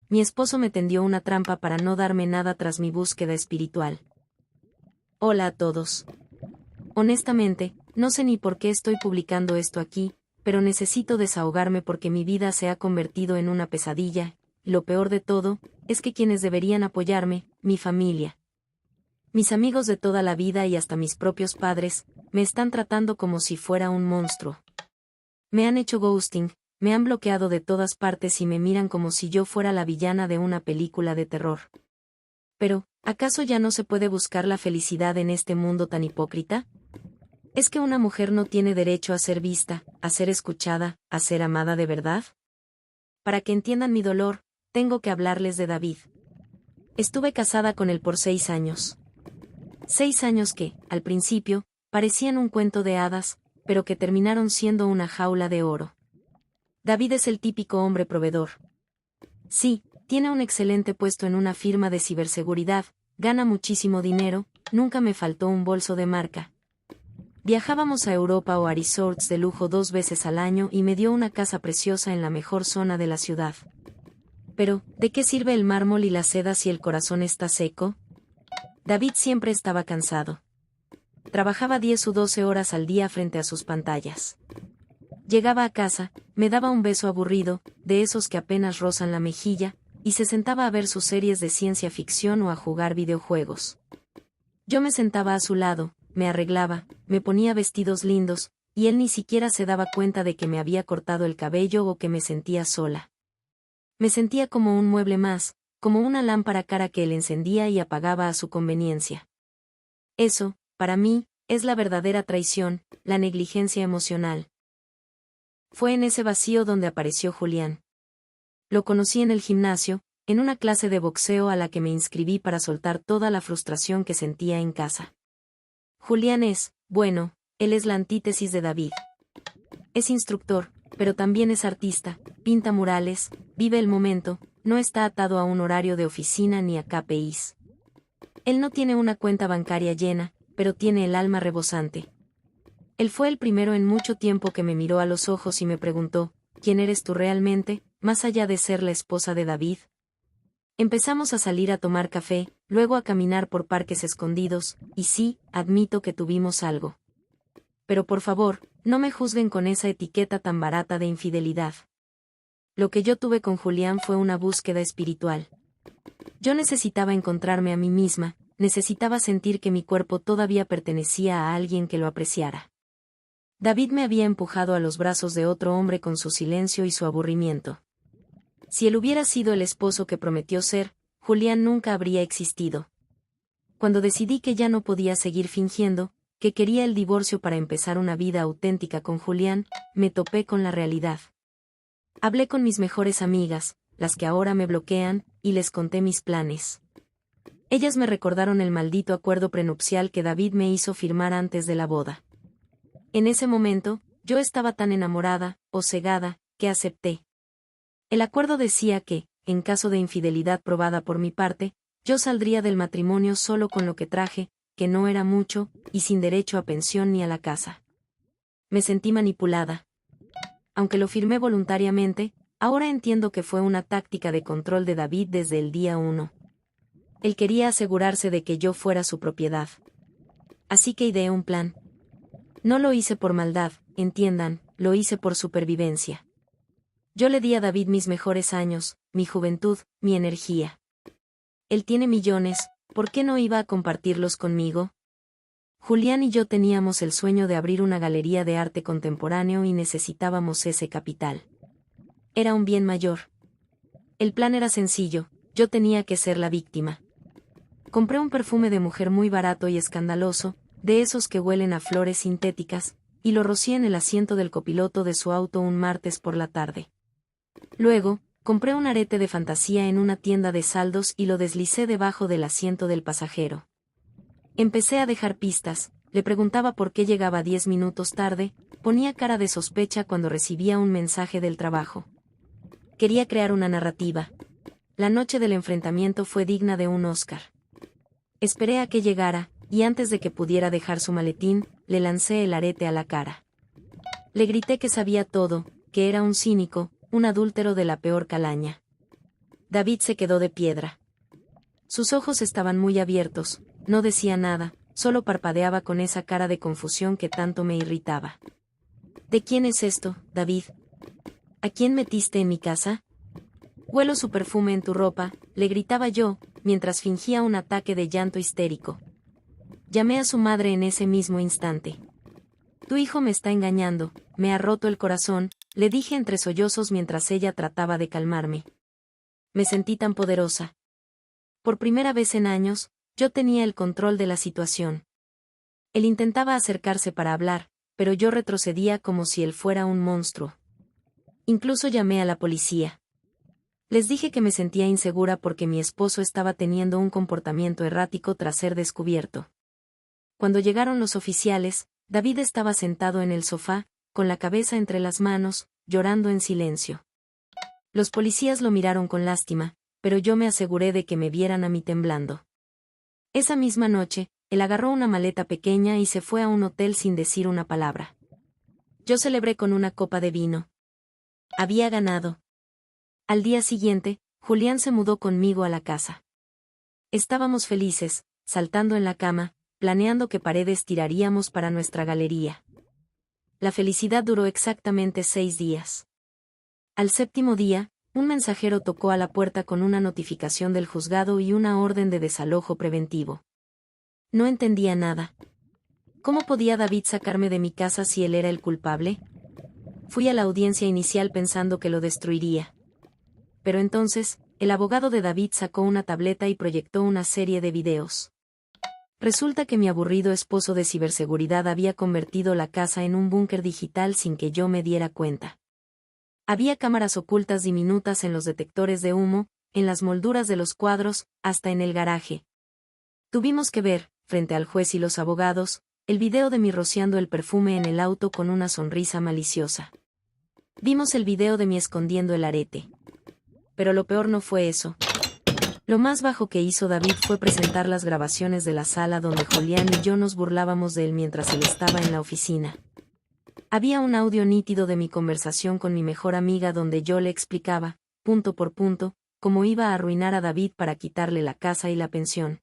mi esposo me tendió una trampa para no darme nada tras mi búsqueda espiritual. Hola a todos. Honestamente, no sé ni por qué estoy publicando esto aquí, pero necesito desahogarme porque mi vida se ha convertido en una pesadilla, y lo peor de todo, es que quienes deberían apoyarme, mi familia, mis amigos de toda la vida y hasta mis propios padres, me están tratando como si fuera un monstruo. Me han hecho ghosting, me han bloqueado de todas partes y me miran como si yo fuera la villana de una película de terror. Pero, ¿acaso ya no se puede buscar la felicidad en este mundo tan hipócrita? ¿Es que una mujer no tiene derecho a ser vista, a ser escuchada, a ser amada de verdad? Para que entiendan mi dolor, tengo que hablarles de David. Estuve casada con él por 6 años. 6 años que, al principio, parecían un cuento de hadas, pero que terminaron siendo una jaula de oro. David es el típico hombre proveedor. Sí, tiene un excelente puesto en una firma de ciberseguridad, gana muchísimo dinero, nunca me faltó un bolso de marca. Viajábamos a Europa o a resorts de lujo 2 veces al año y me dio una casa preciosa en la mejor zona de la ciudad. Pero, ¿de qué sirve el mármol y la seda si el corazón está seco? David siempre estaba cansado. Trabajaba 10 u 12 horas al día frente a sus pantallas. Llegaba a casa, me daba un beso aburrido, de esos que apenas rozan la mejilla, y se sentaba a ver sus series de ciencia ficción o a jugar videojuegos. Yo me sentaba a su lado, me arreglaba, me ponía vestidos lindos, y él ni siquiera se daba cuenta de que me había cortado el cabello o que me sentía sola. Me sentía como un mueble más, como una lámpara cara que él encendía y apagaba a su conveniencia. Eso, para mí, es la verdadera traición, la negligencia emocional. Fue en ese vacío donde apareció Julián. Lo conocí en el gimnasio, en una clase de boxeo a la que me inscribí para soltar toda la frustración que sentía en casa. Julián es, bueno, él es la antítesis de David. Es instructor, pero también es artista, pinta murales, vive el momento, no está atado a un horario de oficina ni a KPIs. Él no tiene una cuenta bancaria llena, pero tiene el alma rebosante. Él fue el primero en mucho tiempo que me miró a los ojos y me preguntó, ¿quién eres tú realmente, más allá de ser la esposa de David? Empezamos a salir a tomar café, luego a caminar por parques escondidos, y sí, admito que tuvimos algo. Pero por favor, no me juzguen con esa etiqueta tan barata de infidelidad. Lo que yo tuve con Julián fue una búsqueda espiritual. Yo necesitaba encontrarme a mí misma, necesitaba sentir que mi cuerpo todavía pertenecía a alguien que lo apreciara. David me había empujado a los brazos de otro hombre con su silencio y su aburrimiento. Si él hubiera sido el esposo que prometió ser, Julián nunca habría existido. Cuando decidí que ya no podía seguir fingiendo, que quería el divorcio para empezar una vida auténtica con Julián, me topé con la realidad. Hablé con mis mejores amigas, las que ahora me bloquean, y les conté mis planes. Ellas me recordaron el maldito acuerdo prenupcial que David me hizo firmar antes de la boda. En ese momento, yo estaba tan enamorada, o cegada, que acepté. El acuerdo decía que, en caso de infidelidad probada por mi parte, yo saldría del matrimonio solo con lo que traje, que no era mucho, y sin derecho a pensión ni a la casa. Me sentí manipulada. Aunque lo firmé voluntariamente, ahora entiendo que fue una táctica de control de David desde el día 1. Él quería asegurarse de que yo fuera su propiedad. Así que ideé un plan. No lo hice por maldad, entiendan, lo hice por supervivencia. Yo le di a David mis mejores años, mi juventud, mi energía. Él tiene millones, ¿por qué no iba a compartirlos conmigo? Julián y yo teníamos el sueño de abrir una galería de arte contemporáneo y necesitábamos ese capital. Era un bien mayor. El plan era sencillo, yo tenía que ser la víctima. Compré un perfume de mujer muy barato y escandaloso, de esos que huelen a flores sintéticas, y lo rocié en el asiento del copiloto de su auto un martes por la tarde. Luego, compré un arete de fantasía en una tienda de saldos y lo deslicé debajo del asiento del pasajero. Empecé a dejar pistas, le preguntaba por qué llegaba 10 minutos tarde, ponía cara de sospecha cuando recibía un mensaje del trabajo. Quería crear una narrativa. La noche del enfrentamiento fue digna de un Oscar. Esperé a que llegara, y antes de que pudiera dejar su maletín, le lancé el arete a la cara. Le grité que sabía todo, que era un cínico, un adúltero de la peor calaña. David se quedó de piedra. Sus ojos estaban muy abiertos, no decía nada, solo parpadeaba con esa cara de confusión que tanto me irritaba. ¿De quién es esto, David? ¿A quién metiste en mi casa? Huelo su perfume en tu ropa, le gritaba yo, mientras fingía un ataque de llanto histérico. Llamé a su madre en ese mismo instante. Tu hijo me está engañando, me ha roto el corazón, le dije entre sollozos mientras ella trataba de calmarme. Me sentí tan poderosa. Por primera vez en años, yo tenía el control de la situación. Él intentaba acercarse para hablar, pero yo retrocedía como si él fuera un monstruo. Incluso llamé a la policía. Les dije que me sentía insegura porque mi esposo estaba teniendo un comportamiento errático tras ser descubierto. Cuando llegaron los oficiales, David estaba sentado en el sofá, con la cabeza entre las manos, llorando en silencio. Los policías lo miraron con lástima, pero yo me aseguré de que me vieran a mí temblando. Esa misma noche, él agarró una maleta pequeña y se fue a un hotel sin decir una palabra. Yo celebré con una copa de vino. Había ganado. Al día siguiente, Julián se mudó conmigo a la casa. Estábamos felices, saltando en la cama, planeando qué paredes tiraríamos para nuestra galería. La felicidad duró exactamente 6 días. Al séptimo día, un mensajero tocó a la puerta con una notificación del juzgado y una orden de desalojo preventivo. No entendía nada. ¿Cómo podía David sacarme de mi casa si él era el culpable? Fui a la audiencia inicial pensando que lo destruiría. Pero entonces, el abogado de David sacó una tableta y proyectó una serie de videos. Resulta que mi aburrido esposo de ciberseguridad había convertido la casa en un búnker digital sin que yo me diera cuenta. Había cámaras ocultas diminutas en los detectores de humo, en las molduras de los cuadros, hasta en el garaje. Tuvimos que ver, frente al juez y los abogados, el video de mí rociando el perfume en el auto con una sonrisa maliciosa. Vimos el video de mí escondiendo el arete. Pero lo peor no fue eso. Lo más bajo que hizo David fue presentar las grabaciones de la sala donde Julián y yo nos burlábamos de él mientras él estaba en la oficina. Había un audio nítido de mi conversación con mi mejor amiga donde yo le explicaba, punto por punto, cómo iba a arruinar a David para quitarle la casa y la pensión.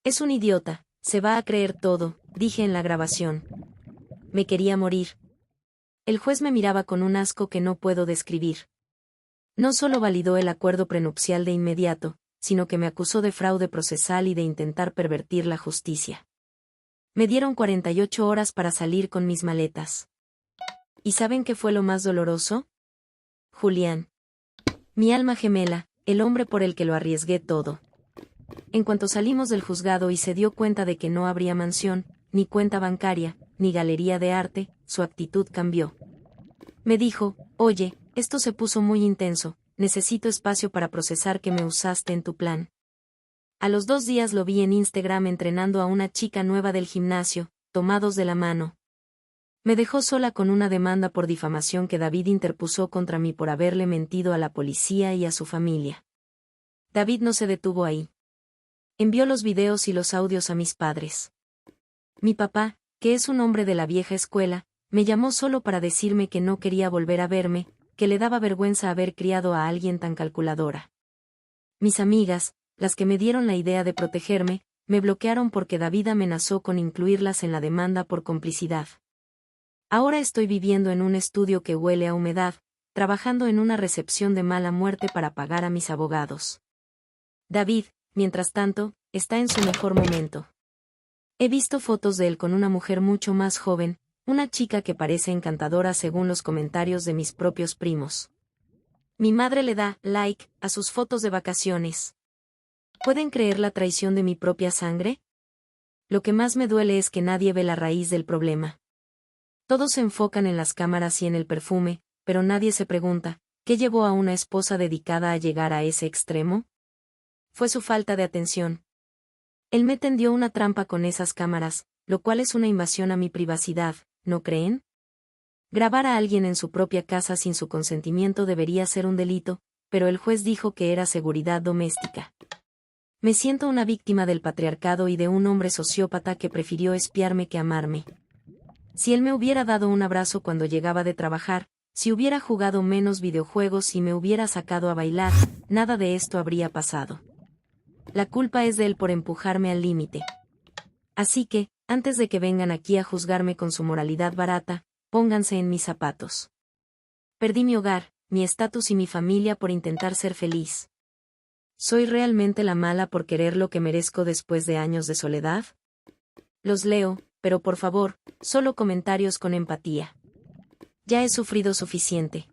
Es un idiota, se va a creer todo, dije en la grabación. Me quería morir. El juez me miraba con un asco que no puedo describir. No solo validó el acuerdo prenupcial de inmediato, sino que me acusó de fraude procesal y de intentar pervertir la justicia. Me dieron 48 horas para salir con mis maletas. ¿Y saben qué fue lo más doloroso? Julián. Mi alma gemela, el hombre por el que lo arriesgué todo. En cuanto salimos del juzgado y se dio cuenta de que no habría mansión, ni cuenta bancaria, ni galería de arte, su actitud cambió. Me dijo, oye, esto se puso muy intenso, necesito espacio para procesar que me usaste en tu plan. A los 2 días lo vi en Instagram entrenando a una chica nueva del gimnasio, tomados de la mano. Me dejó sola con una demanda por difamación que David interpuso contra mí por haberle mentido a la policía y a su familia. David no se detuvo ahí. Envió los videos y los audios a mis padres. Mi papá, que es un hombre de la vieja escuela, me llamó solo para decirme que no quería volver a verme, que le daba vergüenza haber criado a alguien tan calculadora. Mis amigas, las que me dieron la idea de protegerme, me bloquearon porque David amenazó con incluirlas en la demanda por complicidad. Ahora estoy viviendo en un estudio que huele a humedad, trabajando en una recepción de mala muerte para pagar a mis abogados. David, mientras tanto, está en su mejor momento. He visto fotos de él con una mujer mucho más joven, una chica que parece encantadora según los comentarios de mis propios primos. Mi madre le da like a sus fotos de vacaciones. ¿Pueden creer la traición de mi propia sangre? Lo que más me duele es que nadie ve la raíz del problema. Todos se enfocan en las cámaras y en el perfume, pero nadie se pregunta, ¿qué llevó a una esposa dedicada a llegar a ese extremo? Fue su falta de atención. Él me tendió una trampa con esas cámaras, lo cual es una invasión a mi privacidad, ¿no creen? Grabar a alguien en su propia casa sin su consentimiento debería ser un delito, pero el juez dijo que era seguridad doméstica. Me siento una víctima del patriarcado y de un hombre sociópata que prefirió espiarme que amarme. Si él me hubiera dado un abrazo cuando llegaba de trabajar, Si hubiera jugado menos videojuegos y me hubiera sacado a bailar, nada de esto habría pasado. La culpa es de él por empujarme al límite. Así que, antes de que vengan aquí a juzgarme con su moralidad barata, pónganse en mis zapatos. Perdí mi hogar, mi estatus y mi familia por intentar ser feliz. ¿Soy realmente la mala por querer lo que merezco después de años de soledad? Los leo, pero por favor, solo comentarios con empatía. Ya he sufrido suficiente.